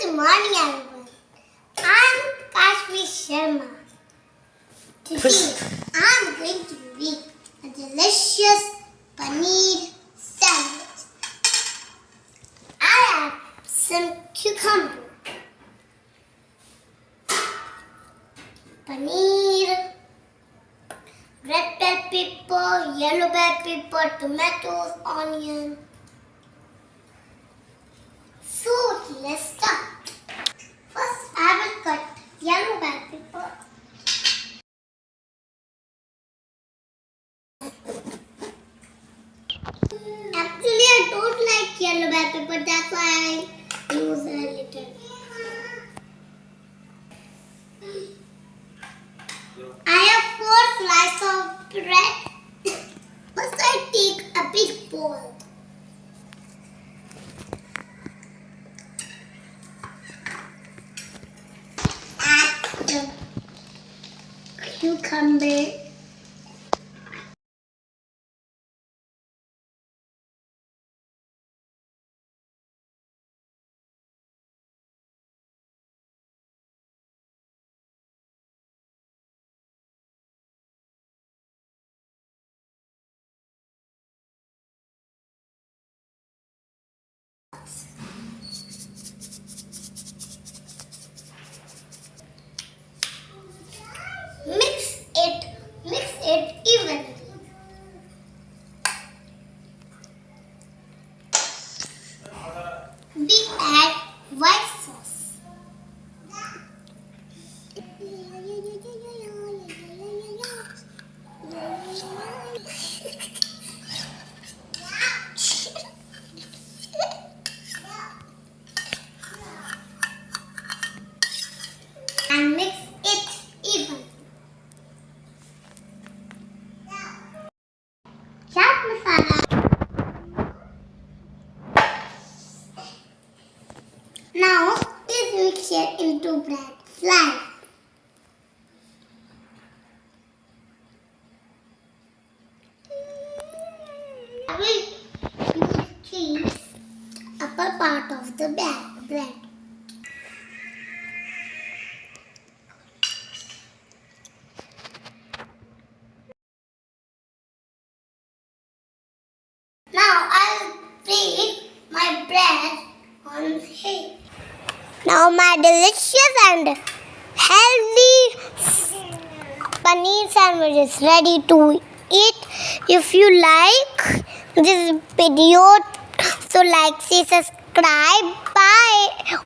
Good morning, everyone. I'm Kashmi Sharma. Today, I'm going to make a delicious paneer sandwich. I have some cucumber, paneer, red bell pepper, yellow bell pepper, tomatoes, onion. So let's start. First, I will cut yellow bell pepper. Actually, I don't like yellow bell pepper. That's why I use a little. I have 4 slices of bread. First, I take a big bowl. Add the cucumber. Mix it evenly. We add white sauce. And mix it evenly. Chaat masala. Now let's mix it into bread slice. I will use cheese upper part of the bread. Now I'll place my bread on here. Now my delicious and healthy paneer sandwich is ready to eat. If you like this video, so like, say, subscribe. Bye.